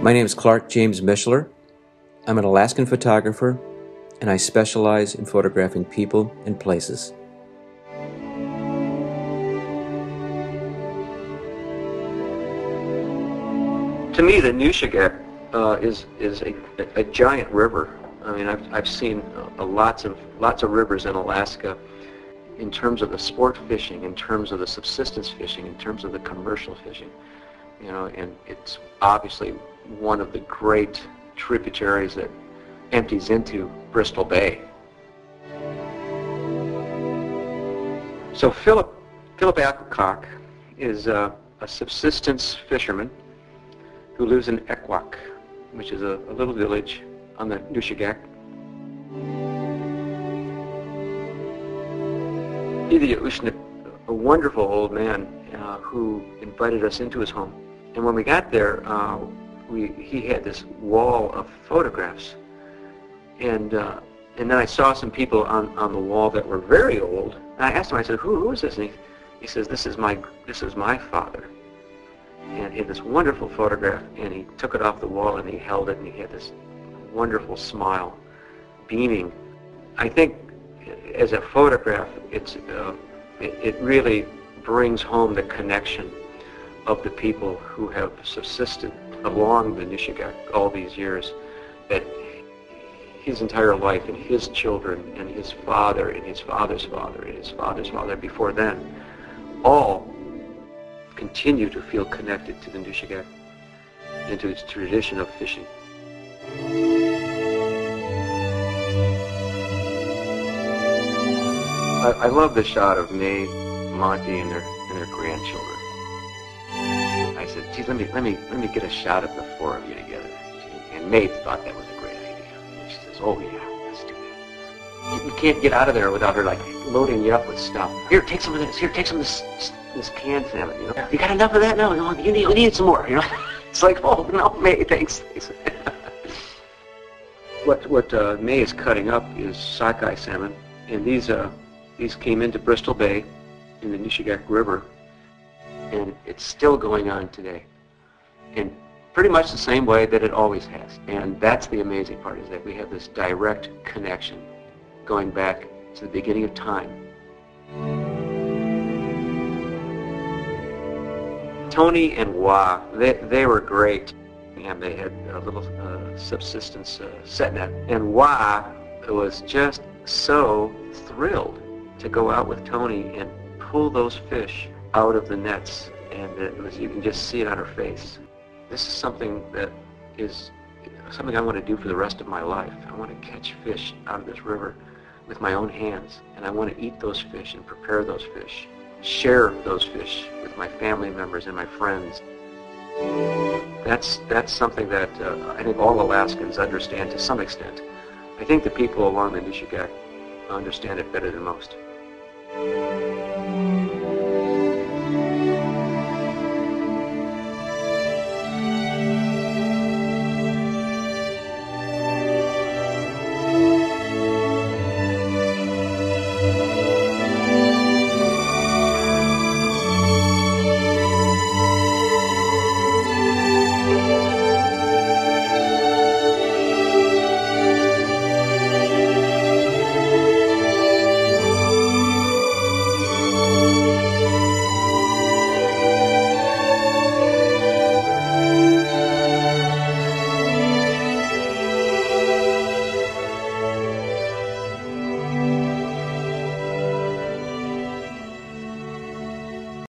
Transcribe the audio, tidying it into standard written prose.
My name is Clark James Mishler. I'm an Alaskan photographer, and I specialize in photographing people and places. To me, the Nushagak is a giant river. I mean, I've seen lots of rivers in Alaska in terms of the sport fishing, in terms of the subsistence fishing, in terms of the commercial fishing. You know, and it's obviously one of the great tributaries that empties into Bristol Bay. So Philip Alcock is a subsistence fisherman who lives in Ekwak, which is a little village on the Nushagak. Elia Ishnook, a wonderful old man who invited us into his home. And when we got there, he had this wall of photographs. And then I saw some people on the wall that were very old. And I asked him, I said, who is this? And he says, this is my father. And he had this wonderful photograph, and he took it off the wall and he held it, and he had this wonderful smile, beaming. I think as a photograph, it really brings home the connection of the people who have subsisted along the Nushagak all these years, that his entire life and his children and his father and his father's father and his father's father before then all continue to feel connected to the Nushagak and to its tradition of fishing. I love the shot of May, Monty, and their grandchildren. I said, geez, let me get a shot of the four of you together. And May thought that was a great idea. And she says, oh yeah, let's do that. You can't get out of there without her like loading you up with stuff. Here, take some of this. Here, take some of this canned salmon. You know, you got enough of that? No, we need some more. You know, it's like, oh no, May, thanks. What May is cutting up is sockeye salmon, and these came into Bristol Bay in the Nushagak River, and it's still going on today, in pretty much the same way that it always has. And that's the amazing part, is that we have this direct connection going back to the beginning of time. Tony and Wah, they were great, and they had a little subsistence set net. And Wah was just so thrilled to go out with Tony and pull those fish out of the nets, and you can just see it on her face. This is something that is something I want to do for the rest of my life. I want to catch fish out of this river with my own hands, and I want to eat those fish and prepare those fish, share those fish with my family members and my friends. That's something that I think all Alaskans understand to some extent. I think the people along the Nushagak understand it better than most.